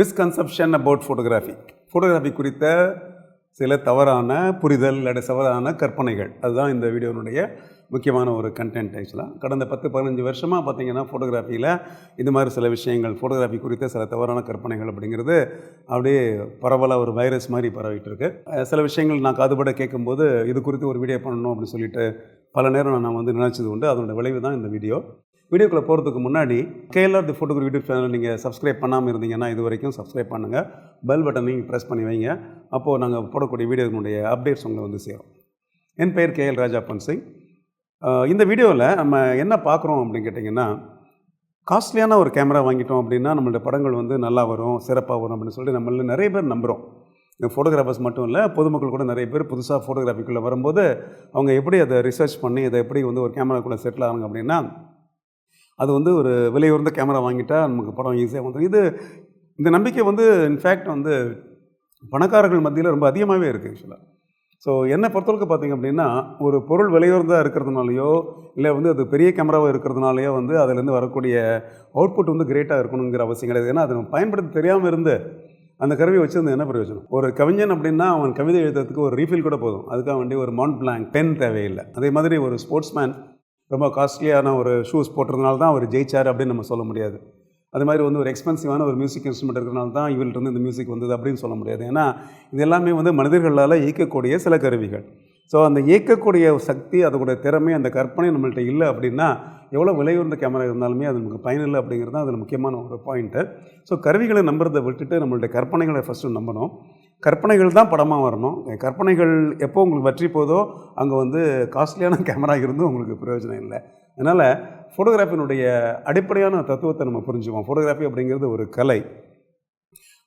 Misconception about photography குறித்த சில தவறான புரிதல் இல்லாத தவறான கற்பனைகள், அதுதான் இந்த வீடியோனுடைய முக்கியமான ஒரு கண்டென்ட். ஆக்சுவலாக கடந்த 10-15 வருஷமாக பார்த்திங்கன்னா ஃபோட்டோகிராஃபியில் இந்த மாதிரி சில விஷயங்கள், ஃபோட்டோகிராஃபி குறித்த சில தவறான கற்பனைகள் அப்படிங்கிறது அப்படியே பரவலாக ஒரு வைரஸ் மாதிரி பரவிட்டு இருக்கு. சில விஷயங்கள் நான் காதுபட கேட்கும்போது இது குறித்து ஒரு வீடியோ பண்ணணும் அப்படின்னு சொல்லிட்டு பல நேரம் நான் நினச்சது உண்டு. அதோட விளைவு தான் இந்த வீடியோக்குள்ளே போகிறதுக்கு முன்னாடி கேஎல்ஆர் தி ஃபோட்டோகிராஃபி யூடியூப் சேனல் நீங்கள் சப்ஸ்கிரைப் பண்ணாமல் இருந்தீங்கன்னா இது வரைக்கும் சப்ஸ்கிரைப் பண்ணுங்கள். பெல் பட்டன் நீங்கள் ப்ரெஸ் பண்ணி வைங்க. அப்போது நாங்கள் போடக்கூடிய வீடியோனுடைய அப்டேட்ஸ் உங்களை சேரும். என் பெயர் கேஎல் ராஜாப்பன் சிங். இந்த வீடியோவில் நம்ம என்ன பார்க்குறோம் அப்படின்னு கேட்டிங்கன்னா, காஸ்ட்லியான ஒரு கேமரா வாங்கிட்டோம் அப்படின்னா நம்மளோட படங்கள் நல்லா வரும், சிறப்பாக வரும் அப்படின்னு சொல்லிட்டு நம்மள நிறைய பேர் நம்புகிறோம். ஃபோட்டோகிராஃபர்ஸ் மட்டும் இல்லை, பொதுமக்கள் கூட நிறைய பேர் புதுசாக ஃபோட்டோகிராஃபிக்குள்ளே வரும்போது அவங்க எப்படி அதை ரிசர்ச் பண்ணி அதை எப்படி ஒரு கேமராக்குள்ளே செட்டில் ஆகுங்க அப்படின்னா, அது ஒரு விலையுறந்த கேமரா வாங்கிட்டால் நமக்கு படம் ஈஸியாக வந்துடும். இந்த நம்பிக்கை இன்ஃபேக்ட் பணக்காரர்கள் மத்தியில் ரொம்ப அதிகமாகவே இருக்குது ஆக்சுவலாக. ஸோ என்னை பொறுத்தவரைக்கும் பார்த்திங்க அப்படின்னா, ஒரு பொருள் விலையுறதாக இருக்கிறதுனாலையோ இல்லை அது பெரிய கேமராவாக இருக்கிறதுனாலையோ அதிலேருந்து வரக்கூடிய அவுட்புட் கிரேட்டாக இருக்கணுங்கிற அவசியம் கிடையாது. ஏன்னா அது பயன்படுத்த தெரியாமல் இருந்து அந்த கருவியை வச்சுருந்து என்ன பிரயோஜனம்? ஒரு கவிஞன் அப்படின்னா அவன் கவிதை எழுதுறதுக்கு ஒரு ரீஃபில் கூட போதும், அதுக்காக வேண்டி ஒரு மவுண்ட் பிளாங்க் பென் தேவையில்லை. அதே மாதிரி ஒரு ஸ்போர்ட்ஸ்மேன் ரொம்ப காஸ்ட்லியான ஒரு ஷூஸ் போட்டுறதுனால தான் அவர் ஜெயிச்சார் அப்படின்னு நம்ம சொல்ல முடியாது. அது மாதிரி ஒரு எக்ஸ்பென்சிவான ஒரு மியூசிக் இன்ஸ்ட்ருமெண்ட் இருக்கிறனால தான் இவள்கிட்ட இந்த மியூசிக் வந்தது அப்படின்னு சொல்ல முடியாது. ஏன்னா இது எல்லாமே மனிதர்களால் இயக்கக்கூடிய சில கருவிகள். ஸோ அந்த இயக்கக்கூடிய சக்தி, அதோட திறமை, அந்த கற்பனை நம்மள்கிட்ட இல்லை அப்படின்னா எவ்வளோ விலையுறந்த கேமரா இருந்தாலுமே அது நமக்கு பயனில்லை அப்படிங்கிறது தான் அதில் முக்கியமான ஒரு பாயிண்ட்டு. ஸோ கருவிகளை நம்புறதை விட்டுட்டு நம்மளுடைய கற்பனைகளை ஃபஸ்ட்டு நம்பணும். கற்பனைகள் தான் படமாக வரணும். கற்பனைகள் எப்போ உங்களுக்கு வெற்றி போதோ அங்கே காஸ்ட்லியான கேமரா இருந்தும் உங்களுக்கு பிரயோஜனம் இல்லை. அதனால் ஃபோட்டோகிராஃபினுடைய அடிப்படையான தத்துவத்தை நம்ம புரிஞ்சுக்குவோம். ஃபோட்டோகிராஃபி அப்படிங்கிறது ஒரு கலை.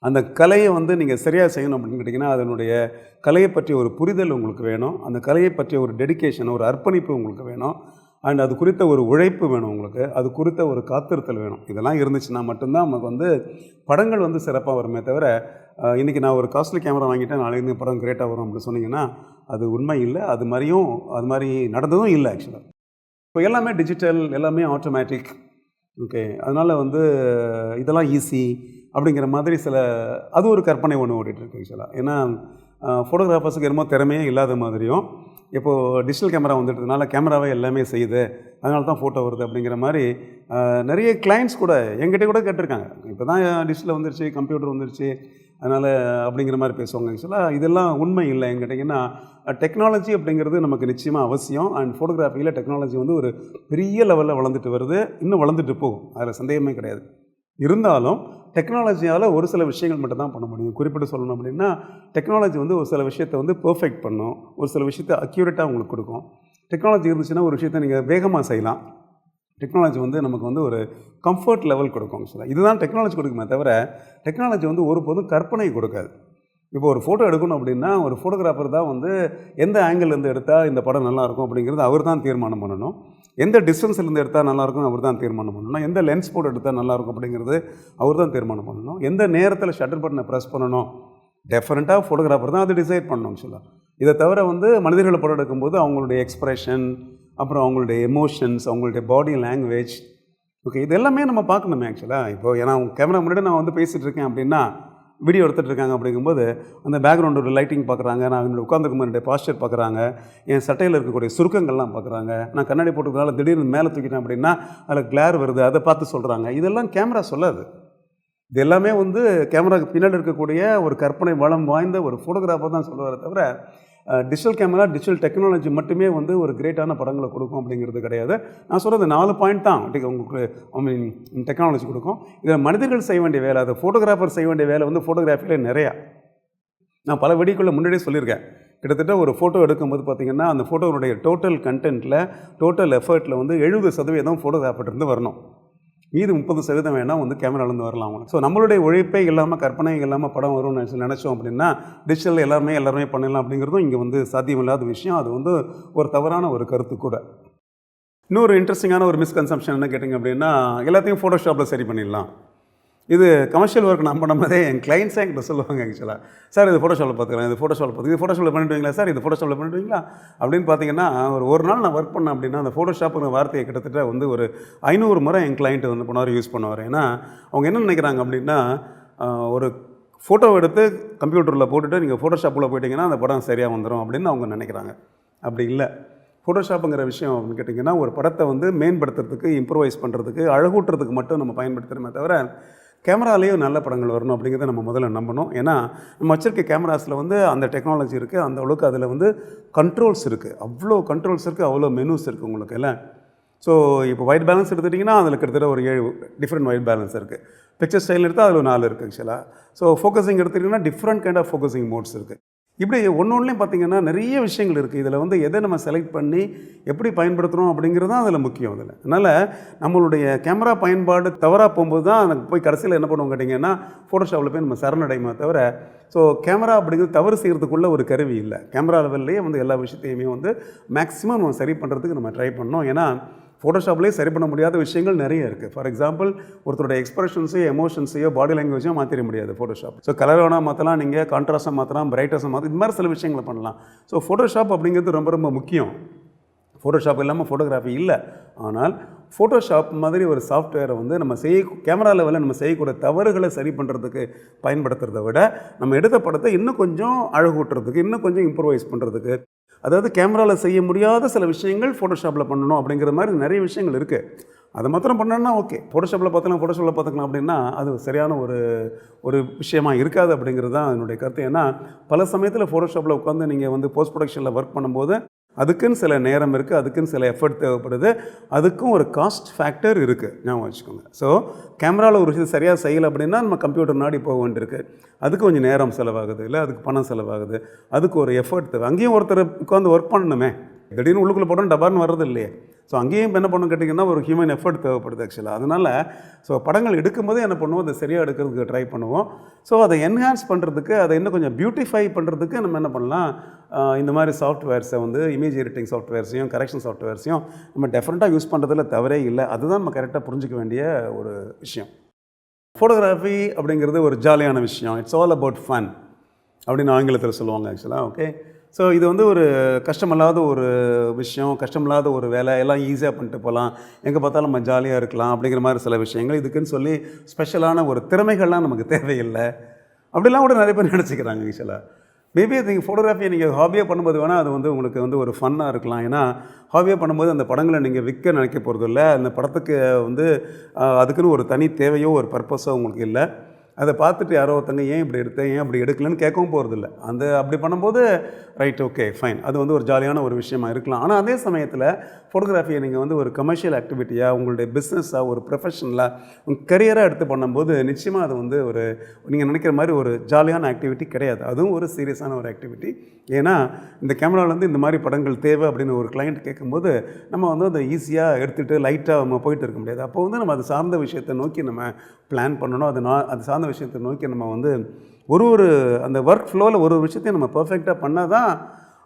அந்த கலையை நீங்கள் சரியாக செய்யணும் அப்படின்னு கேட்டிங்கன்னா, அதனுடைய கலையை பற்றிய ஒரு புரிதல் உங்களுக்கு வேணும். அந்த கலையை பற்றிய ஒரு டெடிக்கேஷன், ஒரு அர்ப்பணிப்பு உங்களுக்கு வேணும். அண்ட் அது குறித்த ஒரு உழைப்பு வேணும் உங்களுக்கு. அது குறித்த ஒரு காத்திருத்தல் வேணும். இதெல்லாம் இருந்துச்சுன்னா மட்டும்தான் நமக்கு படங்கள் சிறப்பாக வருமே தவிர, இன்றைக்கி நான் ஒரு காஸ்ட்லி கேமரா வாங்கிட்டேன் நாளைக்கு படம் கிரேட்டாக வரும் அப்படின்னு சொன்னிங்கன்னா அது உண்மை இல்லை. அது மாதிரி நடந்ததும் இல்லை ஆக்சுவலாக. இப்போ எல்லாமே டிஜிட்டல், எல்லாமே ஆட்டோமேட்டிக். ஓகே, அதனால் இதெல்லாம் ஈஸி அப்படிங்கிற மாதிரி அது ஒரு கற்பனை ஒன்று ஓடிட்டுருக்கு ஆக்சுவலாக. ஏன்னா ஃபோட்டோகிராஃபர்ஸுக்கு என்னமோ திறமையே இல்லாத மாதிரியும், இப்போது டிஜிட்டல் கேமரா வந்துட்டதுனால கேமராவே எல்லாமே செய்யுது, அதனால தான் ஃபோட்டோ வருது அப்படிங்கிற மாதிரி நிறைய கிளைண்ட்ஸ் கூட எங்கிட்ட கூட கேட்டிருக்காங்க. இப்போ தான் டிஜிட்டல் வந்துருச்சு, கம்ப்யூட்டர் வந்துருச்சு, அதனால் அப்படிங்கிற மாதிரி பேசுவாங்க. ஆக்சுவலாக இதெல்லாம் உண்மை இல்லை. கேட்டிங்கன்னா டெக்னாலஜி அப்படிங்கிறது நமக்கு நிச்சயமாக அவசியம். அண்ட் ஃபோட்டோகிராஃபியில் டெக்னாலஜி ஒரு பெரிய லெவலில் வளர்ந்துட்டு வருது, இன்னும் வளர்ந்துட்டு போகும், அதில் சந்தேகமே கிடையாது. இருந்தாலும் டெக்னாலஜியால் ஒரு சில விஷயங்கள் மட்டும் தான் பண்ண முடியும். குறிப்பிட்டு சொல்லணும் அப்படின்னா, டெக்னாலஜி ஒரு சில விஷயத்தை பெர்ஃபெக்ட் பண்ணும், ஒரு சில விஷயத்தை அக்யூரேட்டாக உங்களுக்கு கொடுக்கும். டெக்னாலஜி இருந்துச்சுன்னா ஒரு விஷயத்தை நீங்கள் வேகமாக செய்யலாம். டெக்னாலஜி நமக்கு ஒரு கம்ஃபர்ட் லெவல் கொடுக்கும். ஆக்சுவலாக இதுதான் டெக்னாலஜி கொடுக்குமே தவிர, டெக்னாலஜி ஒருபோதும் கற்பனை கொடுக்காது. இப்போ ஒரு ஃபோட்டோ எடுக்கணும் அப்படின்னா ஒரு ஃபோட்டோகிராஃபர் தான் எந்த ஆங்கிள்லேருந்து எடுத்தால் இந்த படம் நல்லாயிருக்கும் அப்படிங்கிறது அவர் தான் தீர்மானம் பண்ணணும். எந்த டிஸ்டன்ஸ்லேருந்து எடுத்தால் நல்லாயிருக்கும் அவர் தான் தீர்மானம் பண்ணணும். எந்த லென்ஸ் போட்டு எடுத்தால் நல்லாயிருக்கும் அப்படிங்கிறது அவர் தான் தீர்மானம் பண்ணணும். எந்த நேரத்தில் ஷட்டர் பட்டனை ப்ரெஸ் பண்ணணும், டெஃபரெண்ட்டாக ஃபோட்டோகிராஃபர் தான் அது டிசைட் பண்ணணும் ஆக்சுவலாக. இதை தவிர மனிதர்களை படம் எடுக்கும்போது அவங்களுடைய எக்ஸ்ப்ரெஷன், அப்புறம் அவங்களுடைய எமோஷன்ஸ், அவங்களுடைய பாடி லாங்குவேஜ், ஓகே, இது எல்லாமே நம்ம பார்க்கணுமே ஆக்சுவலாக. இப்போ ஏன்னா கேமரா முன்னாடி நான் பேசிகிட்டு இருக்கேன் அப்படின்னா, வீடியோ எடுத்துகிட்டு இருக்காங்க அப்படிங்கும்போது அந்த பேக்ரவுண்டோட லைட்டிங் பார்க்குறாங்க, நான் என்னோட உட்காந்துருக்கும் என்னுடைய பாஸ்டர் பார்க்குறாங்க, என் சட்டையில் இருக்கக்கூடிய சுருக்கங்கள்லாம் பார்க்குறாங்க. நான் கண்ணாடி போட்டுக்கிறதுனால திடீர்னு மேலே தூக்கிட்டேன் அப்படின்னா அதில் கிளார் வருது, அதை பார்த்து சொல்கிறாங்க. இதெல்லாம் கேமரா சொல்லாது. இது எல்லாமே கேமராவுக்கு பின்னாடி இருக்கக்கூடிய ஒரு கற்பனை வளம் வாய்ந்த ஒரு ஃபோட்டோகிராஃபர் தான் சொல்லுவாரே தவிர, டிஜிட்டல் கேமரா, டிஜிட்டல் டெக்னாலஜி மட்டுமே ஒரு கிரேட்டான படங்களை கொடுக்கும் அப்படிங்கிறது கிடையாது. நான் சொல்கிறது 4 பாயிண்ட் தான் உங்களுக்கு டெக்னாலஜி கொடுக்கும். இதில் மனிதர்கள் செய்ய வேண்டிய வேலை, அதை ஃபோட்டோகிராஃபர் செய்ய வேண்டிய வேலை ஃபோட்டோகிராஃபியில் நிறையா. நான் பல வீடியோக்குள்ளே முன்னாடியே சொல்லியிருக்கேன். கிட்டத்தட்ட ஒரு ஃபோட்டோ எடுக்கும்போது பார்த்திங்கன்னா அந்த ஃபோட்டோனுடைய டோட்டல் கண்டென்ட்டில், டோட்டல் எஃபர்ட்டில் 70% ஃபோட்டோகிராஃபர்லேருந்து வரணும். மீது 30% வேணால் கேமராலேருந்து வரலாம் அவங்க. ஸோ நம்மளுடைய உழைப்பே இல்லாமல், கற்பனை இல்லாமல் படம் வரும்னு நினச்சோம் அப்படின்னா டிஜிட்டல் எல்லாருமே பண்ணலாம் அப்படிங்கிறதும் இங்கே சாத்தியமில்லாத விஷயம். அது ஒரு தவறான ஒரு கருத்து கூட. இன்னொரு இன்ட்ரெஸ்டிங்கான ஒரு மிஸ்கன்செப்ஷன் என்ன கேட்டிங்க அப்படின்னா, எல்லாத்தையும் ஃபோட்டோஷாப்பில் சரி பண்ணிடலாம். இது கமர்ஷியல் ஒர்க் நான் பண்ணும்போதே என் கிளைண்ட்ஸே என்கிட்ட சொல்லுவாங்க ஆக்சுவலாக, சார் இது ஃபோட்டோஷாப்பில் பார்த்துக்கலாம், இது ஃபோட்டோஷாப்பில் பண்ணிவிடுவீங்களா சார், இது ஃபோட்டோஷாப்பில் பண்ணிவிடுவீங்களா அப்படின்னு பார்த்தீங்கன்னா, ஒரு நாள் நான் ஒர்க் பண்ணேன் அப்படின்னா அந்த ஃபோட்டோஷாப்புங்கிற வார்த்தையை கிட்டத்தட்ட ஒரு 500 முறை என் கிளைண்ட்டு பண்ணுவார், யூஸ் பண்ணுவார். ஏன்னா அவங்க என்ன நினைக்கிறாங்க அப்படின்னா, ஒரு ஃபோட்டோ எடுத்து கம்ப்யூட்டரில் போட்டுட்டு நீங்கள் ஃபோட்டோஷாப்பில் போயிட்டீங்கன்னா அந்த படம் சரியாக வந்துடும் அப்படின்னு அவங்க நினைக்கிறாங்க. அப்படி இல்லை. ஃபோட்டோஷாப்புங்கிற விஷயம் அப்படின்னு கேட்டிங்கன்னா ஒரு படத்தை வந்து மேம்படுத்துறதுக்கு, இம்ப்ரூவைஸ் பண்ணுறதுக்கு, அழகூட்டுறதுக்கு மட்டும் நம்ம பயன்படுத்துகிறோமே தவிர கேமராலேயும் நல்ல படங்கள் வரணும் அப்படிங்கிறத நம்ம முதல்ல நம்பணும். ஏன்னா நம்ம வச்சுருக்க கேமராஸில் வந்து அந்த டெக்னாலஜி இருக்குது, அந்த அளவுக்கு அதில் வந்து கண்ட்ரோல்ஸ் இருக்குது, அவ்வளோ கண்ட்ரோல்ஸ் இருக்குது, அவ்வளோ மெனூஸ் இருக்குது உங்களுக்கு எல்லாம். ஸோ இப்போ ஒயிட் பேலன்ஸ் எடுத்துட்டிங்கன்னா அதில் கிட்டத்தட்ட ஒரு 7 டிஃப்ரெண்ட் ஒயிட் பேலன்ஸ் இருக்குது. பிக்சர் ஸ்டைல் எடுத்தால் அதில் 4 இருக்குது ஆக்சுவலாக. ஸோ ஃபோக்கஸிங் எடுத்துட்டிங்கன்னா different kind of focusing modes இருக்குது. இப்படி ஒன்றுலேயும் பார்த்திங்கன்னா நிறைய விஷயங்கள் இருக்குது. இதில் வந்து எதை நம்ம செலக்ட் பண்ணி எப்படி பயன்படுத்துகிறோம் அப்படிங்கிறது தான் அதில் முக்கியம் அதில். அதனால் நம்மளுடைய கேமரா பயன்பாடு தவறாக போகும்போது தான் அதுக்கு போய் கடைசியில் என்ன பண்ணுவோம் கேட்டிங்கன்னா ஃபோட்டோஷாப்பில் போய் நம்ம சரணடையுமே தவிர ஸோ கேமரா அப்படிங்கிறது தவறு செய்கிறதுக்குள்ள ஒரு கருவி இல்லை. கேமரா லெவல்லையே வந்து எல்லா விஷயத்தையுமே வந்து மேக்ஸிமம் நம்ம சரி பண்ணுறதுக்கு நம்ம ட்ரை பண்ணோம். ஏன்னா ஃபோட்டோஷாப்லேயே சரி பண்ண முடியாத விஷயங்கள் நிறைய இருக்குது. ஃபார் எக்ஸாம்பிள் ஒருத்தரோட எக்ஸ்பிரஷன்ஸையோ எமோஷன்ஸையோ பாடி லாங்குவேஜோ மாற்றிட முடியாது ஃபோட்டோஷாப். ஸோ கலர் வேணால் மாற்றலாம், நீங்கள் கான்ட்ராஸ்ட்டாக மாற்றலாம், பிரைட்டஸாக மாற்றலாம், இது மாதிரி சில விஷயங்களை பண்ணலாம். ஸோ ஃபோட்டோஷாப் அப்படிங்கிறது ரொம்ப ரொம்ப முக்கியம். ஃபோட்டோஷாப் இல்லாமல் ஃபோட்டோகிராஃபி இல்லை. ஆனால் ஃபோட்டோஷாப் மாதிரி ஒரு சாஃப்ட்வேரை வந்து நம்ம கேமரா லெவலில் நம்ம செய்யக்கூடிய தவறுகளை சரி பண்ணுறதுக்கு பயன்படுத்துறதை விட நம்ம எடுத்த படத்தை இன்னும் கொஞ்சம் அழகூட்டுறதுக்கு, இன்னும் கொஞ்சம் இம்ப்ரூவைஸ் பண்ணுறதுக்கு, அதாவது கேமராவில் செய்ய முடியாத சில விஷயங்கள் ஃபோட்டோஷாப்பில் பண்ணணும் அப்படிங்கிற மாதிரி நிறைய விஷயங்கள் இருக்குது. அதை மாத்திரம் பண்ணோன்னா ஓகே, ஃபோட்டோஷாப்பில் பார்த்துக்கலாம் அப்படின்னா அது சரியான ஒரு விஷயமா இருக்காது அப்படிங்கிறது தான் என்னுடைய கருத்து. ஏன்னா பல சமயத்தில் ஃபோட்டோஷாப்பில் உட்காந்து நீங்கள் வந்து போஸ்ட் ப்ரொடக்ஷனில் ஒர்க் பண்ணும்போது அதுக்குன்னு சில நேரம் இருக்குது, அதுக்குன்னு சில எஃபர்ட் தேவைப்படுது, அதுக்கும் ஒரு காஸ்ட் ஃபேக்டர் இருக்குது, ஞாபகம் வச்சுக்கோங்க. ஸோ கேமராவில் ஒரு விஷயம் சரியாக செய்யலை அப்படின்னா நம்ம கம்ப்யூட்டர் நாடி போக வேண்டியிருக்கு, அதுக்கு கொஞ்சம் நேரம் செலவாகுது, இல்லை அதுக்கு பணம் செலவாகுது, அதுக்கு ஒரு எஃபர்ட் தேவை. அங்கேயும் ஒருத்தர் உட்காந்து ஒர்க் பண்ணணுமே, திடீர்னு உள்ளுக்குள்ளே போட்டோம் டபார்னு வர்றது இல்லையே. ஸோ அங்கேயும் என்ன பண்ணணும் கேட்டிங்கன்னா ஒரு ஹியூமன் எஃபர்ட் தேவைப்படுது ஆக்சுவலாக. அதனால் ஸோ படங்கள் எடுக்கும்போதே என்ன பண்ணுவோம், அதை சரியாக எடுக்கிறதுக்கு ட்ரை பண்ணுவோம். ஸோ அதை என்ஹான்ஸ் பண்ணுறதுக்கு, அதை இன்னும் கொஞ்சம் பியூட்டிஃபை பண்ணுறதுக்கு நம்ம என்ன பண்ணலாம், இந்த மாதிரி சாஃப்ட்வேர்ஸை வந்து இமேஜ் எடிட்டிங் சாஃப்ட்வேர்ஸையும் கரெக்ஷன் சாஃப்ட்வேர்ஸையும் நம்ம டெஃபரெண்ட்டாக யூஸ் பண்ணுறதுல தவறே இல்லை. அதுதான் நம்ம கரெக்டாக புரிஞ்சிக்க வேண்டிய ஒரு விஷயம். ஃபோட்டோகிராஃபி அப்படிங்கிறது ஒரு ஜாலியான விஷயம். இட்ஸ் ஆல் அபவுட் ஃபன் அப்படின்னு ஆங்கிலத்தில் சொல்லுவாங்க ஆக்சுவலாக. ஓகே, ஸோ இது வந்து ஒரு கஷ்டமில்லாத ஒரு விஷயம், கஷ்டமில்லாத ஒரு வேலை, எல்லாம் ஈஸியாக பண்ணிட்டு போகலாம், எங்கே பார்த்தாலும் நம்ம ஜாலியாக இருக்கலாம் அப்படிங்கிற மாதிரி சில விஷயங்கள். இதுக்குன்னு சொல்லி ஸ்பெஷலான ஒரு திறமைகள்லாம் நமக்கு தேவையில்லை அப்படிலாம் கூட நிறைய பேர் நினச்சிக்கிறாங்க ஆக்சுவலாக. மேபி நீங்கள் ஃபோட்டோகிராஃபியை நீங்கள் ஹாபியாக பண்ணும்போது வேணால் அது வந்து உங்களுக்கு வந்து ஒரு ஃபன்னாக இருக்கலாம். ஏன்னா ஹாபியாக பண்ணும்போது அந்த படங்களை நீங்கள் விற்க நினைக்க போகிறது இல்லை, அந்த படத்துக்கு வந்து அதுக்குன்னு ஒரு தனி தேவையோ ஒரு பர்பஸோ உங்களுக்கு இல்லை. அதை பார்த்துட்டு யாரோ ஒருத்தங்க ஏன் இப்படி எடுத்தேன், ஏன் அப்படி எடுக்கலன்னு கேட்கவும் போகிறதில்ல. அப்படி பண்ணும்போது ரைட், ஓகே, ஃபைன், அது வந்து ஒரு ஜாலியான ஒரு விஷயமா இருக்கலாம். ஆனால் அதே சமயத்தில் ஃபோட்டோகிராஃபியை நீங்கள் வந்து ஒரு கமர்ஷியல் ஆக்டிவிட்டியாக, உங்களுடைய பிஸ்னஸாக, ஒரு ப்ரொஃபஷனலாக, உங்கள் கரியராக எடுத்து பண்ணும்போது நிச்சயமாக அது வந்து ஒரு நீங்கள் நினைக்கிற மாதிரி ஒரு ஜாலியான ஆக்டிவிட்டி கிடையாது. அதுவும் ஒரு சீரியஸான ஒரு ஆக்டிவிட்டி. ஏன்னா இந்த கேமராவிலேருந்து இந்த மாதிரி படங்கள் தேவை அப்படின்னு ஒரு கிளைண்ட் கேட்கும்போது நம்ம வந்து அதை ஈஸியாக எடுத்துகிட்டு லைட்டாக நம்ம போயிட்டு இருக்க முடியாது. அப்போ வந்து நம்ம அது சார்ந்த விஷயத்தை நோக்கி நம்ம பிளான் பண்ணணும். அது சார்ந்த விஷயத்தை நோக்கி நம்ம வந்து ஒரு அந்த ஒர்க் ஃப்ளோவில் ஒரு விஷயத்தையும் நம்ம பர்ஃபெக்டாக பண்ணால் தான்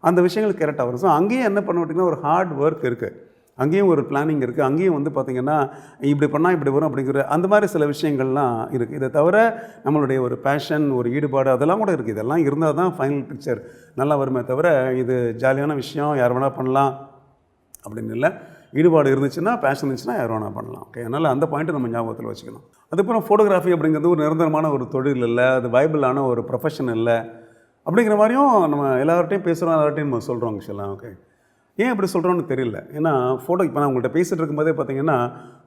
அந்த விஷயங்கள் கரெக்டாக வரும். ஸோ அங்கேயும் என்ன பண்ண மாட்டிங்கன்னா ஒரு ஹார்ட் ஒர்க் இருக்குது, அங்கேயும் ஒரு பிளானிங் இருக்குது, அங்கேயும் வந்து பார்த்திங்கன்னா இப்படி பண்ணால் இப்படி வரும் அப்படிங்கிற அந்த மாதிரி சில விஷயங்கள்லாம் இருக்குது. இதை தவிர நம்மளுடைய ஒரு பேஷன், ஒரு ஈடுபாடு அதெல்லாம் கூட இருக்குது. இதெல்லாம் இருந்தால் தான் ஃபைனல் பிக்சர் நல்லா வருமே தவிர இது ஜாலியான விஷயம் யார் வேணால் பண்ணலாம் அப்படின்னு இல்லை. ஈடுபாடு இருந்துச்சுன்னா, பேஷன் இருந்துச்சுன்னா யார் வேணால் பண்ணலாம். ஓகே, அதனால் அந்த பாயிண்ட்டை நம்ம ஞாபகத்தில் வச்சுக்கணும். அதுக்கப்புறம் ஃபோட்டோகிராஃபி அப்படிங்கிறது ஒரு நிரந்தரமான ஒரு தொழில் இல்லை, அது வைபிளான ஒரு ப்ரொஃபஷன் இல்லை அப்படிங்கிற மாதிரியும் நம்ம எல்லார்ட்டையும் பேசுகிறோம், எல்லார்ட்டையும் நம்ம சொல்கிறோம் ஆக்சுவலாக. ஓகே, ஏன் இப்படி சொல்கிறோன்னு தெரியல. ஏன்னா ஃபோட்டோ இப்போ நான் உங்கள்கிட்ட பேசிகிட்டு இருக்கும்போதே பார்த்தீங்கன்னா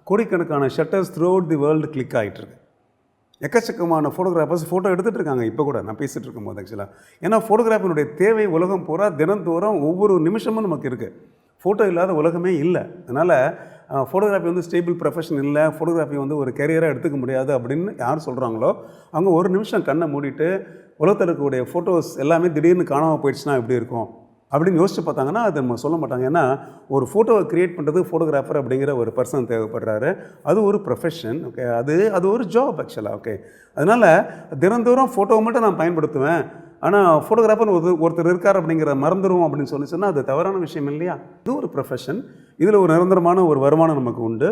கோடிக்கணக்கான shutters through out the world click ஆகிட்டுருக்கு. எக்கச்சக்கமான ஃபோட்டோகிராஃபர்ஸ் ஃபோட்டோ எடுத்துகிட்டு இருக்காங்க இப்போ கூட நான் பேசிகிட்டு இருக்கும்போது ஆக்சுவலாக. ஏன்னா ஃபோட்டோகிராஃபினுடைய தேவை உலகம் பூரா தினந்தோறும் ஒவ்வொரு நிமிஷமும் நமக்கு இருக்குது. ஃபோட்டோ இல்லாத உலகமே இல்லை. அதனால் ஃபோட்டோகிராஃபி வந்து ஸ்டேபிள் ப்ரொஃபஷன் இல்லை, ஃபோட்டோகிராஃபி வந்து ஒரு கெரியராக எடுத்துக்க முடியாது அப்படின்னு யார் சொல்கிறாங்களோ அவங்க ஒரு நிமிஷம் கண்ணை மூடிட்டு உலகத்தில் இருக்கக்கூடிய ஃபோட்டோஸ் எல்லாமே திடீர்னு காணாமல் போயிடுச்சுன்னா எப்படி இருக்கும் அப்படின்னு யோசிச்சு பார்த்தாங்கன்னா அது நம்ம சொல்ல மாட்டாங்க. ஏன்னா ஒரு ஃபோட்டோவை க்ரியேட் பண்ணுறது ஃபோட்டோகிராஃபர் அப்படிங்கிற ஒரு பர்சன் தேவைப்படுறாரு. அது ஒரு ப்ரொஃபஷன். ஓகே, அது ஒரு ஜாப் ஆக்சுவலாக. ஓகே, அதனால் தினந்தோறும் ஃபோட்டோவை மட்டும் நான் பயன்படுத்துவேன், ஆனால் ஃபோட்டோகிராஃபர் ஒருத்தர் இருக்கார் அப்படிங்கிற மறந்துடுவோம் அப்படின்னு சொன்னால் அது தவறான விஷயம் இல்லையா? இது ஒரு ப்ரொஃபஷன், இதில் ஒரு நிரந்தரமான ஒரு வருமானம் நமக்கு உண்டு.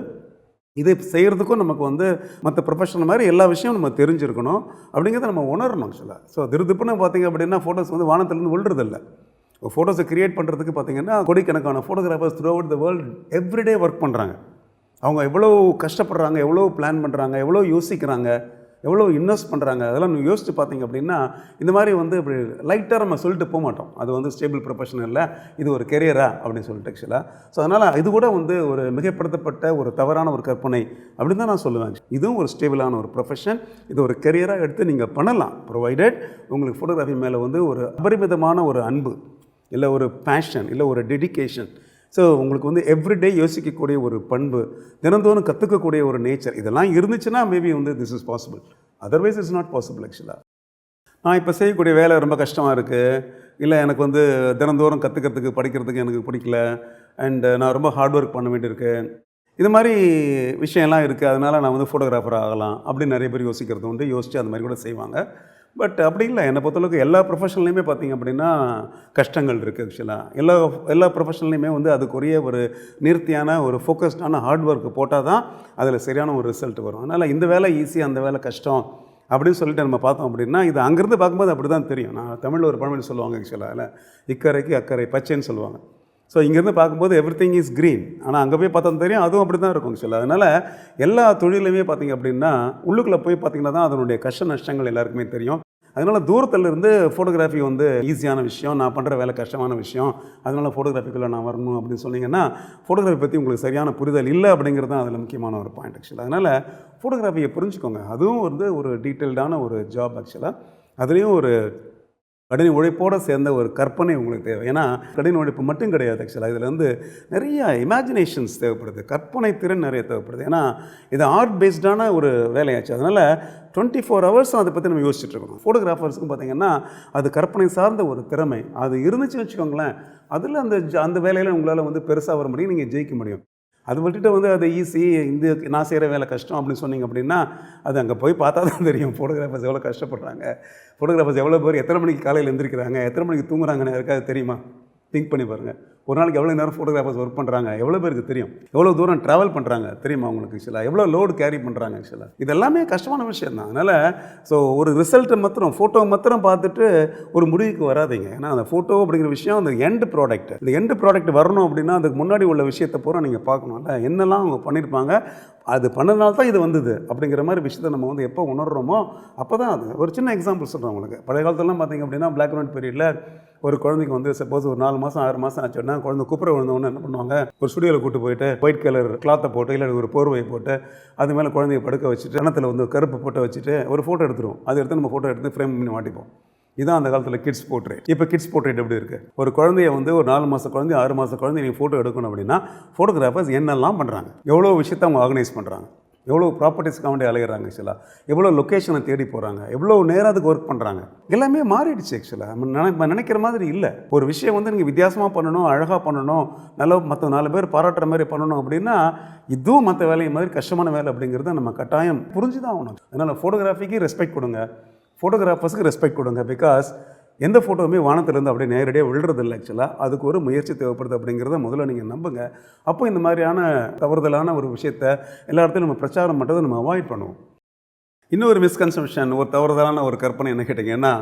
இதை செய்கிறதுக்கும் நமக்கு வந்து மற்ற ப்ரொஃபஷனல் மாதிரி எல்லா விஷயமும் நம்ம தெரிஞ்சிருக்கணும் அப்படிங்கிறத நம்ம உணரணும் ஆக்சுவலாக. ஸோ திருப்புன்னு பார்த்திங்க அப்படின்னா ஃபோட்டோஸ் வந்து வானத்துலேருந்து விழுறதில்லை. ஃபோட்டோஸை க்ரியேட் பண்ணுறதுக்கு பார்த்திங்கன்னா கோடிக்கணக்கான photographers through out the world everyday work பண்ணுறாங்க. அவங்க எவ்வளோ கஷ்டப்படுறாங்க, எவ்வளோ பிளான் பண்ணுறாங்க, எவ்வளோ யோசிக்கிறாங்க. எவ்வளோ இன்வெஸ்ட் பண்ணுறாங்க, அதெல்லாம் நீங்கள் யோசித்து பார்த்தீங்க அப்படின்னா இந்த மாதிரி வந்து இப்படி லைட்டாக நம்ம சொல்லிட்டு போக மாட்டோம். அது வந்து ஸ்டேபிள் ப்ரொஃபஷன் இல்லை, இது ஒரு கெரியரா அப்படின்னு சொல்லிட்டு ஆக்சுவலாக. ஸோ அதனால் இது கூட வந்து ஒரு மிகைப்படுத்தப்பட்ட ஒரு தவறான ஒரு கற்பனை அப்படின்னு தான் நான் சொல்லுவேன். இதுவும் ஒரு ஸ்டேபிளான ஒரு ப்ரொஃபஷன், இது ஒரு கெரியராக எடுத்து நீங்கள் பண்ணலாம், ப்ரொவைடட் உங்களுக்கு ஃபோட்டோகிராஃபி மேலே வந்து ஒரு அபரிமிதமான ஒரு அன்பு, இல்லை ஒரு பேஷன், இல்லை ஒரு டெடிகேஷன். ஸோ உங்களுக்கு வந்து எவ்ரிடே யோசிக்கக்கூடிய ஒரு பண்பு, தினந்தோறும் கற்றுக்கக்கூடிய ஒரு நேச்சர், இதெல்லாம் இருந்துச்சுன்னா மேபி வந்து this is possible. Otherwise it's not possible ஆக்சுவலாக. நான் இப்போ செய்யக்கூடிய வேலை ரொம்ப கஷ்டமாக இருக்குது, இல்லை எனக்கு வந்து தினந்தோறும் கற்றுக்கிறதுக்கு படிக்கிறதுக்கு எனக்கு பிடிக்கல, அண்டு நான் ரொம்ப ஹார்ட் ஒர்க் பண்ண வேண்டியிருக்கு, இது மாதிரி விஷயம்லாம் இருக்குது, அதனால் நான் வந்து ஃபோட்டோகிராஃபர் ஆகலாம் அப்படின்னு நிறைய பேர் யோசிக்கிறது உண்டு. யோசித்து அது மாதிரி கூட செய்வாங்க. பட் அப்படி இல்லை. என்னை பொறுத்தளவுக்கு எல்லா ப்ரொஃபஷன்லையுமே பார்த்திங்க அப்படின்னா கஷ்டங்கள் இருக்குது ஆக்சுவலாக. எல்லா ப்ரொஃபஷன்லையுமே வந்து அதுக்குரிய ஒரு நேர்த்தியான ஒரு ஃபோக்கஸ்டான ஹார்ட் ஒர்க் போட்டால் தான் அதில் சரியான ஒரு ரிசல்ட் வரும். அதனால் இந்த வேலை ஈஸி, அந்த வேலை கஷ்டம் அப்படின்னு சொல்லிட்டு நம்ம பார்த்தோம் அப்படின்னா இது அங்கேருந்து பார்க்கும்போது அப்படி தான் தெரியும். நான் தமிழில் ஒரு பழமொழி சொல்லுவாங்க ஆக்சுவலாக, இல்லை இக்கரைக்கு அக்கறை பச்சைன்னு சொல்லுவாங்க. ஸோ இங்கேருந்து பார்க்கும்போது எவ்ரிதிங் இஸ் க்ரீன், ஆனால் அங்கே போய் பார்த்தா தெரியும் அதுவும் அப்படி தான் இருக்கும் ஆக்சுவலாக. அதனால் எல்லா தொழிலுமே பார்த்திங்க அப்படின்னா உள்ளுக்குள்ளே போய் பார்த்திங்கன்னா தான் அதனுடைய கஷ்ட நஷ்டங்கள் எல்லாருக்குமே தெரியும். அதனால் தூரத்தில் இருந்து ஃபோட்டோகிராஃபி வந்து ஈஸியான விஷயம், நான் பண்ணுற வேலை கஷ்டமான விஷயம், அதனால் ஃபோட்டோகிராஃபிக்குள்ளே நான் வரணும் அப்படின்னு சொன்னீங்கன்னா ஃபோட்டோகிராஃபி பற்றி உங்களுக்கு சரியான புரிதல் இல்லை அப்படிங்கிறது தான் அதில் முக்கியமான ஒரு பாயிண்ட் ஆக்சுவலாக. அதனால் ஃபோட்டோகிராஃபியை புரிஞ்சுக்கோங்க, அதுவும் வந்து ஒரு டீட்டெயில்டான ஒரு ஜாப் ஆக்சுவலாக. அதுலேயும் ஒரு கடின உழைப்போடு சேர்ந்த ஒரு கற்பனை உங்களுக்கு தேவை. ஏன்னா கடின உழைப்பு மட்டும் கிடையாது ஆக்சுவலாக, இதில் வந்து நிறைய இமேஜினேஷன்ஸ் தேவைப்படுது, கற்பனை திறன் நிறைய தேவைப்படுது. ஏன்னா இது ஆர்ட் பேஸ்டான ஒரு வேலையாச்சு. அதனால் 24 ஹவர்ஸும் அதை பற்றி நம்ம யோசிச்சுட்ருக்கணும். ஃபோட்டோகிராஃபர்ஸுக்கும் பார்த்திங்கன்னா அது கற்பனை சார்ந்த ஒரு திறமை அது இருந்துச்சுன்னு வச்சுக்கோங்களேன், அதில் அந்த வேலையில் உங்களால் வந்து பெருசாக வர முடியும், நீங்கள் ஜெயிக்க முடியும். அது விட்டுட்டு வந்து அது ஈஸி, இந்த நான் செய்கிற வேலை கஷ்டம் அப்படின்னு சொன்னீங்க அப்படின்னா அது அங்கே போய் பார்த்தா தான் தெரியும் ஃபோட்டோகிராஃபர்ஸ் எவ்வளோ கஷ்டப்படுறாங்க, ஃபோட்டோகிராஃபர்ஸ் எவ்வளோ பேர் எத்தனை மணிக்கு காலையில் எழுந்திரிக்கிறாங்க, எத்தனை மணிக்கு தூங்குறாங்கன்னு யாருக்காவது தெரியுமா? திங்க் பண்ணி பாருங்கள். ஒரு நாளைக்கு எவ்வளோ நேரம் ஃபோட்டோகிராஃபர்ஸ் ஒர்க் பண்ணுறாங்க எவ்வளோ பேருக்கு தெரியும்? எவ்வளோ தூரம் ட்ராவல் பண்ணுறாங்க தெரியுமா உங்களுக்கு ஆக்சுவலாக? எவ்வளோ லோடு கேரி பண்ணுறாங்க ஆக்சுவலாக? இதெல்லாமே கஷ்டமான விஷயம் தான். அதனால் ஸோ ஒரு ரிசல்ட்டை மாத்திரம் ஃபோட்டோ மாத்திரம் பார்த்துட்டு ஒரு முடிவுக்கு வராதிங்க. ஏன்னா அந்த ஃபோட்டோ அப்படிங்கிற விஷயம் அந்த எண்டு ப்ராடக்ட், இந்த எண்டு ப்ராடக்ட் வரணும் அப்படின்னா அதுக்கு முன்னாடி உள்ள விஷயத்தை பூரா நீங்கள் பார்க்கணும்ல, என்னெல்லாம் அவங்க பண்ணியிருப்பாங்க, அது பண்ணதுனால தான் இது வந்தது அப்படிங்கிற மாதிரி விஷயத்தை நம்ம வந்து எப்போ உணர்கிறோமோ அப்போ தான் அது. ஒரு சின்ன எக்ஸாம்பிள் சொல்கிறேன் உங்களுக்கு. பழைய காலத்துலலாம் பார்த்திங்க அப்படின்னா பிளாக் அண்ட் ஒயிட் பீரியடில் ஒரு குழந்தைக்கு வந்து சப்போஸ் ஒரு 4 மாதம் 6 மாதம் ஆச்சுன்னா குழந்தை குப்புற விழுந்தவொன்னு என்ன பண்ணுவாங்க, ஒரு ஸ்டுடியோவில் கூட்டு போயிட்டு ஒயிட் கலர் கிளாத்தை போட்டு இல்லை ஒரு போர்வையை போட்டு அது மேலே குழந்தைய படுக்க வச்சுட்டு கணத்தில் வந்து கருப்பு போட்டு வச்சுட்டு ஒரு ஃபோட்டோ எடுத்துருவோம். அதை எடுத்து நம்ம ஃபோட்டோ எடுத்து ஃப்ரேம் பண்ணி மாட்டிப்போம். இதுதான் அந்த காலத்தில் கிட்ஸ் போர்ட்ரேட். இப்போ கிட்ஸ் போர்ட்ரேட் எப்படி இருக்குது? ஒரு குழந்தைய வந்து ஒரு 4 மாத குழந்தை 6 மாத குழந்தை நீங்கள் ஃபோட்டோ எடுக்கணும் அப்படின்னா ஃபோட்டோகிராஃபர்ஸ் என்னெல்லாம் பண்ணுறாங்க, எவ்வளோ விஷயத்தை அவங்க ஆர்கனைஸ் பண்ணுறாங்க, எவ்வளோ ப்ராப்பர்ட்டிஸ்க்கு வேண்டி அலையிறாங்க ஆக்சுவலாக, எவ்வளோ லொக்கேஷனை தேடி போகிறாங்க, எவ்வளோ நேரத்துக்கு ஒர்க் பண்ணுறாங்க, எல்லாமே மாறிடுச்சு ஆக்சுவலாக. நம்ம நினைக்கிற மாதிரி இல்லை. ஒரு விஷயம் வந்து நீங்கள் வித்தியாசமாக பண்ணணும், அழகாக பண்ணணும், மற்ற 4 பேர் பாராட்டுற மாதிரி பண்ணணும் அப்படின்னா இதுவும் மற்ற வேலையை மாதிரி கஷ்டமான வேலை அப்படிங்கிறத நம்ம கட்டாயம் புரிஞ்சு தான் ஆகணும். அதனால் ஃபோட்டோகிராஃபிக்கு ரெஸ்பெக்ட் கொடுங்க, ஃபோட்டோகிராஃபர்ஸுக்கு ரெஸ்பெக்ட் கொடுங்க. பிகாஸ் எந்த ஃபோட்டோவுமே வானத்திலேருந்து அப்படியே நேரடியாக விழுறதில்லை ஆக்சுவலாக, அதுக்கு ஒரு முயற்சி தேவைப்படுது அப்படிங்கிறத முதல்ல நீங்கள் நம்புங்க. அப்போ இந்த மாதிரியான தவறுதலான ஒரு விஷயத்தை எல்லா இடத்துலையும் நம்ம பிரச்சாரம் பண்ணுறதை நம்ம அவாய்ட் பண்ணுவோம். இன்னொரு மிஸ்கன்செப்ஷன், ஒரு தவறுதலான ஒரு கற்பனை என்ன கேட்டிங்கன்னா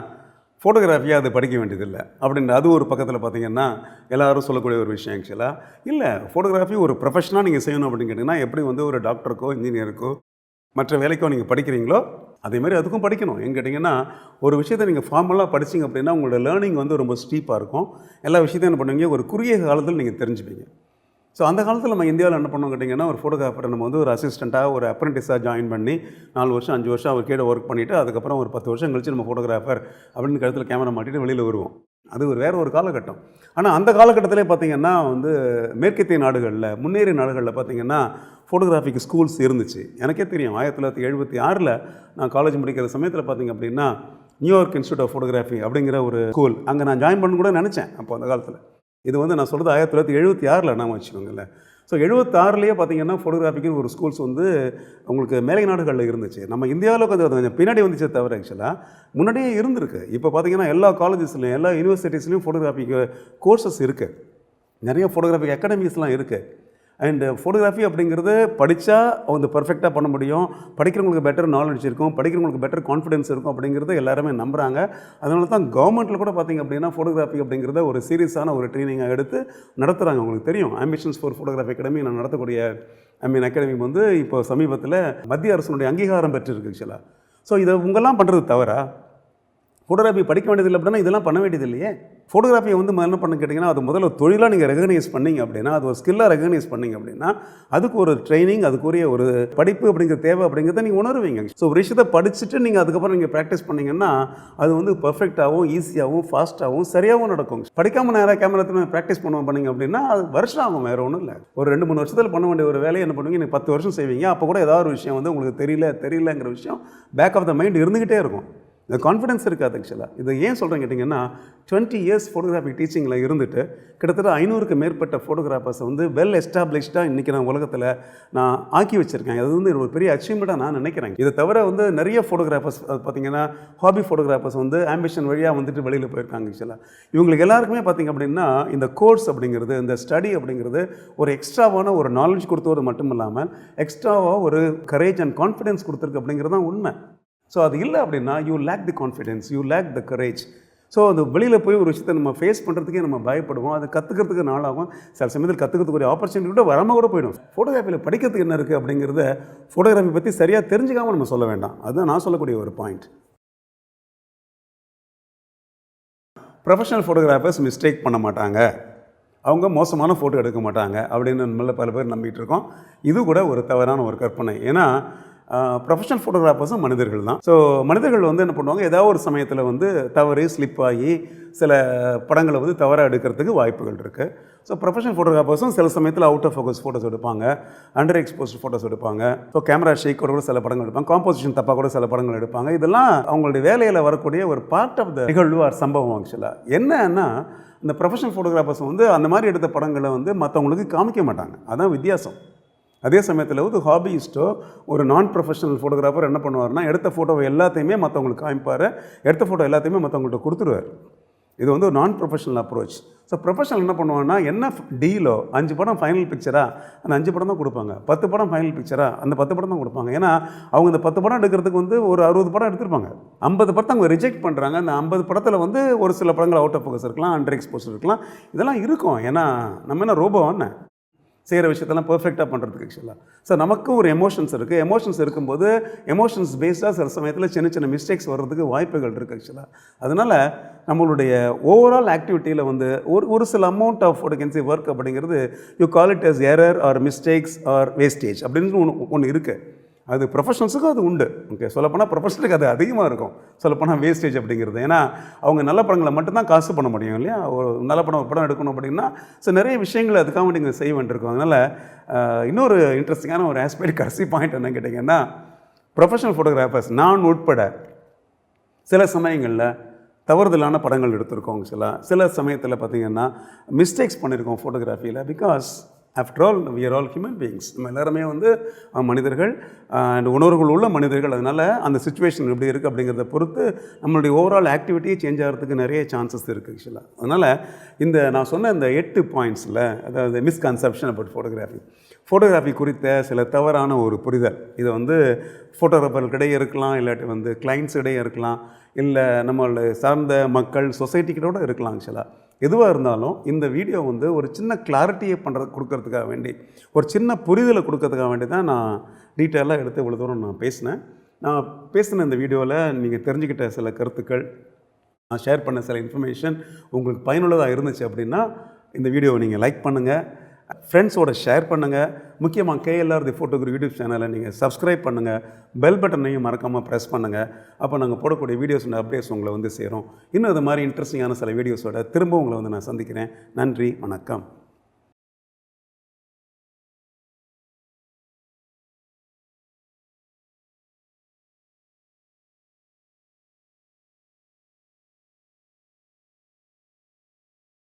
ஃபோட்டோகிராஃபியாக அது படிக்க வேண்டியதில்லை அப்படின்ற அது ஒரு பக்கத்தில் பார்த்திங்கன்னா எல்லோரும் சொல்லக்கூடிய ஒரு விஷயம் ஆக்சுவலாக. இல்லை, ஃபோட்டோகிராஃபி ஒரு ப்ரொஃபஷனாக நீங்கள் செய்யணும் அப்படின்னு கேட்டிங்கன்னா எப்படி வந்து ஒரு டாக்டருக்கோ இன்ஜினியருக்கோ மற்ற வேலைக்கோ நீங்கள் படிக்கிறீங்களோ அதேமாதிரி அதுக்கும் படிக்கணும். ஏன்னு கேட்டிங்கன்னா ஒரு விஷயத்தை நீங்கள் ஃபார்மலாக படிச்சிங்க அப்படின்னா உங்களோட லேர்னிங் வந்து ரொம்ப ஸ்டீப்பாக இருக்கும். எல்லா விஷயத்தையும் என்ன பண்ணுவீங்க, ஒரு குறுகிய காலத்தில் நீங்கள் தெரிஞ்சுப்பீங்க. ஸோ அந்த காலத்தில் நம்ம இந்தியாவில் என்ன பண்ணோம் கேட்டிங்கன்னா ஒரு ஃபோட்டோகிராஃபரை நம்ம வந்து ஒரு அசிஸ்டண்ட்டாக ஒரு அப்ரெண்டிஸாக ஜாயின் பண்ணி 4 வருஷம் 5 வருஷம் அவர் கீழே ஒர்க் பண்ணிவிட்டு அதுக்கப்புறம் ஒரு 10 வருஷம் கழிச்சு நம்ம ஃபோட்டோகிராஃபர் அப்படின்னு கழுத்தில் கேமரா மாட்டிட்டு வெளியில் வருவோம். அது ஒரு வேறு ஒரு காலகட்டம். ஆனால் அந்த காலகட்டத்திலே பார்த்திங்கன்னா வந்து மேற்கத்திய நாடுகளில் முன்னேறிய நாடுகளில் பார்த்திங்கன்னா ஃபோட்டோகிராஃபிக்கு ஸ்கூல்ஸ் இருந்துச்சு. எனக்கே தெரியும் 1976 நான் காலேஜ் முடிக்கிற சமயத்தில் பார்த்திங்க அப்படின்னா நியூயார்க் இன்ஸ்டியூட் ஆஃப் ஃபோட்டோகிராஃபி அப்படிங்கிற ஒரு ஸ்கூல் அங்கே நான் ஜாயின் பண்ண கூட நினச்சேன். அப்போ அந்த காலத்தில் இது வந்து நான் சொல்கிறது 1976 நாம் வச்சுக்கோங்களேன். ஸோ 76லேயே பார்த்திங்கன்னா ஃபோட்டோகிராஃபிக்குன்னு ஒரு ஸ்கூல்ஸ் வந்து உங்களுக்கு மேலை நாடுகளில் இருந்துச்சு. நம்ம இந்தியாவில் கொஞ்சம் பின்னாடி வந்துச்சே தவிர ஆக்சுவலாக முன்னாடியே இருந்திருக்கு. இப்போ பார்த்திங்கன்னா எல்லா காலேஜஸ்லையும் எல்லா யூனிவர்சிட்டிஸ்லையும் ஃபோட்டோகிராஃபிக்கு கோர்சஸ் இருக்குது, நிறைய ஃபோட்டோகிராஃபிக் அகாடமிஸ்லாம் இருக்குது. அண்டு ஃபோட்டோகிராஃபி அப்படிங்கிறது படித்தா வந்து பர்ஃபெக்டாக பண்ண முடியும், படிக்கிறவங்களுக்கு பெட்டர் நாலேஜ் இருக்கும், படிக்கிறவங்களுக்கு பெட்டர் கான்ஃபிடென்ஸ் இருக்கும் அப்படிங்கிறத எல்லாருமே நம்புகிறாங்க. அதனால தான் கவர்மெண்ட்டில் கூட பார்த்திங்க அப்படின்னா ஃபோட்டோகிராஃபி அப்படிங்கிறத ஒரு சீரியஸான ஒரு ட்ரைனிங்காக எடுத்து நடத்துகிறாங்க. உங்களுக்கு தெரியும் ஆம்பிஷன்ஸ் ஃபார் ஃபோட்டோகிராஃபி அகாடமி நான் நடத்தக்கூடிய அகாடமி வந்து இப்போ சமீபத்தில் மத்திய அரசுடைய அங்கீகாரம் பெற்றிருக்கு ஆக்சுவலாக. ஸோ இதை உங்கள்லாம் பண்ணுறது தவறா? ஃபோட்டோகிராஃபி படிக்க வேண்டியதில்லை அப்படின்னா இதெல்லாம் பண்ண வேண்டியது இல்லையே. ஃபோட்டோகிராஃபியை வந்து என்ன பண்ண கேட்டிங்கன்னா, அது முதல்ல தொழிலாக நீங்கள் ரெகனைஸ் பண்ணிங்க அப்படின்னா, அது ஒரு ஸ்கில்லாக ரெகனைஸ் பண்ணிங்க அப்படின்னா, அதுக்கு ஒரு ட்ரைனிங், அதுக்குரிய ஒரு படிப்பு அப்படிங்கிறது தேவை அப்படிங்கிறத நீங்கள் உணர்வீங்க. ஸோ ஒரு விஷயத்தை படிச்சுட்டு நீங்கள் அதுக்கப்புறம் நீங்கள் ப்ராக்டிஸ் பண்ணிங்கன்னா, அது வந்து பர்ஃபெக்டாகவும், ஈஸியாகவும், ஃபாஸ்ட்டாகவும், சரியாகவும் நடக்கும். படிக்காமல் நேராக கேமரா ப்ராக்டிஸ் பண்ணிங்க அப்படின்னா, அது வருஷம் ஆகும், வேறு ஒன்றும் இல்லை. ஒரு 2-3 வருஷத்தில் பண்ண வேண்டிய ஒரு வேலையை என்ன பண்ணுவீங்க, நீங்கள் 10 வருஷம் செய்வீங்க. அப்போ கூட ஏதாவது ஒரு விஷயம் வந்து உங்களுக்கு தெரியலங்கிற விஷயம் பேக் ஆஃப் த மைண்ட் இருந்துக்கிட்டே இருக்கும். இந்த கான்ஃபிடன்ஸ் இருக்காது ஆக்சுவலாக. இதை ஏன் சொல்கிறேன் கேட்டிங்கன்னா, 20 இயர்ஸ் ஃபோட்டோகிராஃபி டீச்சிங்கில் இருந்துட்டு கிட்டத்தட்ட 500க்கு மேற்பட்ட ஃபோட்டோகிராஃபர்ஸை வந்து வெல் எஸ்டாப்ளிஷ்டாக இன்றைக்கி நான் உலகத்தில் நான் ஆக்கி வச்சுருக்கேன். அது வந்து ஒரு பெரிய அச்சீவ்மெண்ட்டாக நான் நினைக்கிறேன். இதை தவிர வந்து நிறைய ஃபோட்டோகிராஃபர்ஸ் பார்த்திங்கன்னா, ஹாபி ஃபோட்டோகிராஃபர்ஸ் வந்து ஆம்பிஷன் வழியாக வந்துட்டு வெளியில் போயிருக்காங்க ஆக்சுவலாக. இவங்களுக்கு எல்லாருக்குமே பார்த்திங்க அப்படின்னா, இந்த கோர்ஸ் அப்படிங்கிறது, இந்த ஸ்டடி அப்படிங்கிறது ஒரு எக்ஸ்ட்ராவான ஒரு நாலேஜ் கொடுத்தது மட்டும் இல்லாமல் எக்ஸ்ட்ராவாக ஒரு கரேஜ் அண்ட் கான்ஃபிடென்ஸ் கொடுத்துருக்கு அப்படிங்கிறது தான் உண்மை. ஸோ அது இல்லை அப்படின்னா you lack the confidence, you lack the courage. So அந்த வெளியில் போய் ஒரு விஷயத்தை நம்ம ஃபேஸ் பண்ணுறதுக்கே நம்ம பயப்படுவோம். அது கற்றுக்கிறதுக்கு நாளாகும். சில சமயத்தில் கற்றுக்கிறதுக்கு ஒரு ஆப்பர்ச்சுனிட்டி கூட வராமல் கூட போயிடும். ஃபோட்டோகிராஃபியில் படிக்கிறதுக்கு என்ன இருக்குது அப்படிங்கிறத ஃபோட்டோகிராஃபி பற்றி சரியாக தெரிஞ்சுக்காமல் நம்ம சொல்ல வேண்டாம். அதுதான் நான் சொல்லக்கூடிய ஒரு பாயிண்ட். ப்ரொஃபஷனல் ஃபோட்டோகிராஃபர்ஸ் மிஸ்டேக் பண்ண மாட்டாங்க, அவங்க மோசமான ஃபோட்டோ எடுக்க மாட்டாங்க அப்படின்னு நம்மள பல பேர் நம்பிகிட்டு இருக்கோம். இது கூட ஒரு தவறான ஒரு கற்பனை. ஏன்னா ப்ரொஃபஷனல் ஃபோட்டோகிராஃபர்ஸும் மனிதர்கள் தான். ஸோ மனிதர்கள் வந்து என்ன பண்ணுவாங்க, ஏதாவது ஒரு சமயத்தில் வந்து தவறு ஸ்லிப் ஆகி சில படங்களை வந்து தவறாக எடுக்கிறதுக்கு வாய்ப்புகள் இருக்குது. ஸோ ப்ரொஃபஷனல் ஃபோட்டோகிராஃபர்ஸும் சில சமயத்தில் அவுட் ஆஃப் ஃபோக்கஸ் ஃபோட்டோஸ் எடுப்பாங்க, அண்டர் எக்ஸ்போஸ்ட் ஃபோட்டோஸ் எடுப்பாங்க. ஸோ கேமரா ஷேக்கோட கூட சில படங்கள் எடுப்பாங்க, காம்போசிஷன் தப்பாக கூட சில படங்கள் எடுப்பாங்க. இதெல்லாம் அவங்களுடைய வேலையில் வரக்கூடிய ஒரு பார்ட் ஆஃப் த நிகழ்வு ஆர் சம்பவம். ஆக்சுவலாக என்னன்னா, இந்த ப்ரொஃபஷனல் ஃபோட்டோகிராஃபர்ஸ் வந்து அந்த மாதிரி எடுத்த படங்களை வந்து மற்றவங்களுக்கு காமிக்க மாட்டாங்க. அதான் வித்தியாசம். அதே சமயத்தில் வந்து ஹாபியிஸ்ட்டோ ஒரு நான் ப்ரொஃபஷனல் ஃபோட்டோகிராஃபர் என்ன பண்ணுவார்னா, எடுத்த ஃபோட்டோவை எல்லாத்தையுமே மற்றவங்களுக்கு காமிப்பார், எடுத்த ஃபோட்டோ எல்லாத்தையுமே மற்றவங்கள்ட்ட கொடுத்துருவார். இது வந்து ஒரு நான் ப்ரொஃபஷனல் அப்ரோச். ஸோ ப்ரொஃபஷனல் என்ன பண்ணுவாங்கன்னா, என்ன டீலோ 5 படம் ஃபைனல் பிக்சராக அந்த 5 படம் தான் கொடுப்பாங்க, 10 படம் ஃபைனல் பிக்சராக அந்த 10 படம் தான் கொடுப்பாங்க. ஏன்னா அவங்க இந்த 10 படம் எடுக்கிறதுக்கு வந்து ஒரு 60 படம் எடுத்திருப்பாங்க. 50 படத்தை அவங்க ரிஜெக்ட் பண்ணுறாங்க. அந்த 50 படத்தில் வந்து ஒரு சில படங்கள் அவுட் ஆஃப் ஃபோக்கஸ் இருக்கலாம், அண்டர் எக்ஸ்போஸ் இருக்கலாம். இதெல்லாம் இருக்கும். ஏன்னா நம்ம என்ன ரோபோவான செய்கிற விஷயத்தெல்லாம் பர்ஃபெக்டாக பண்ணுறதுக்கு ஆக்சுவலாக. ஸோ நமக்கும் ஒரு எமோஷன்ஸ் இருக்குது. எமோஷன்ஸ் இருக்கும்போது எமோஷன்ஸ் பேஸ்டாக சில சமயத்தில் சின்ன சின்ன மிஸ்டேக்ஸ் வர்றதுக்கு வாய்ப்புகள் இருக்குது ஆக்சுவலாக. அதனால் நம்மளுடைய ஓவரால் ஆக்டிவிட்டியில் வந்து ஒரு சில அமௌண்ட் ஆஃப் ஒர்க் அப்படிங்கிறது you call it as error or mistakes or wastage அப்படின்னு ஒன்று இருக்குது. அது ப்ரொஃபஷனல்ஸுக்கும் அது உண்டு. ஓகே, சொல்லப்போனால் ப்ரொஃபஷனலுக்கு அது அதிகமாக இருக்கும். சொல்லப்போனால் வேஸ்டேஜ் அப்படிங்கிறது. ஏன்னா அவங்க நல்ல படங்களை மட்டும்தான் காசு பண்ண முடியும் இல்லையா. ஒரு நல்ல படம் ஒரு படம் எடுக்கணும் அப்படின்னா ஸோ நிறைய விஷயங்கள் அதுக்காக நீங்கள் செய்ய வேண்டியிருக்கும். அதனால் இன்னொரு இன்ட்ரெஸ்டிங்கான ஒரு ஆஸ்பெக்ட், கடைசி பாயிண்ட் என்ன கேட்டிங்கன்னா, ப்ரொஃபஷனல் ஃபோட்டோகிராஃபர்ஸ் நான் உட்பட சில சமயங்களில் தவறுதலான படங்கள் எடுத்திருக்கோங்க. சில சமயத்தில் பார்த்திங்கன்னா மிஸ்டேக்ஸ் பண்ணியிருக்கோம் ஃபோட்டோகிராஃபியில். Because after all we are all human beings. நம்ம எல்லாருமே வந்து மனிதர்கள் அண்ட் உணர்வுகள் உள்ள மனிதர்கள். அதனால் அந்த சிச்சுவேஷன் எப்படி இருக்குது அப்படிங்கிறத பொறுத்து நம்மளுடைய ஓவரால் ஆக்டிவிட்டியே சேஞ்ச் ஆகிறதுக்கு நிறைய சான்சஸ் இருக்குது ஆக்சுவலாக. அதனால் இந்த நான் சொன்ன இந்த 8 பாயிண்ட்ஸில், அதாவது மிஸ்கன்செப்ஷன் அபவுட் ஃபோட்டோகிராஃபி குறித்த சில தவறான ஒரு புரிதல், இதை வந்து ஃபோட்டோகிராஃபர்களிடையே இருக்கலாம், இல்லாட்டி வந்து கிளைண்ட்ஸ் இடையே இருக்கலாம், இல்லை நம்மளுடைய சார்ந்த மக்கள் சொசைட்டிக்கிட்டோட இருக்கலாம். ஆக்சுவலாக எதுவாக இருந்தாலும் இந்த வீடியோ வந்து ஒரு சின்ன கிளாரிட்டியை கொடுக்கறதுக்காக வேண்டி, ஒரு சின்ன புரிதலை கொடுக்கறதுக்காக வேண்டி தான் நான் டீட்டெயிலாக எடுத்து இவ்வளோ தூரம் நான் பேசினேன். நான் பேசின இந்த வீடியோவில் நீங்கள் தெரிஞ்சுக்கிட்ட சில கருத்துக்கள், நான் ஷேர் பண்ண சில இன்ஃபர்மேஷன் உங்களுக்கு பயனுள்ளதாக இருந்துச்சு அப்படின்னா இந்த வீடியோவை நீங்கள் லைக் பண்ணுங்கள், ஃப்ரெண்ட்ஸோட ஷேர் பண்ணுங்கள். முக்கியமாக KLR தி ஃபோட்டோகிராஃபி யூடியூப் சேனலை நீங்கள் சப்ஸ்கிரைப் பண்ணுங்கள், பெல் பட்டனையும் மறக்காமல் ப்ரெஸ் பண்ணுங்கள். அப்போ நாங்கள் போடக்கூடிய வீடியோஸோட அப்டேட்ஸ் உங்களை வந்து சேரும். இன்னும் இது மாதிரி இன்ட்ரெஸ்டிங்கான சில வீடியோஸோட திரும்ப உங்களை வந்து நான் சந்திக்கிறேன். நன்றி, வணக்கம்.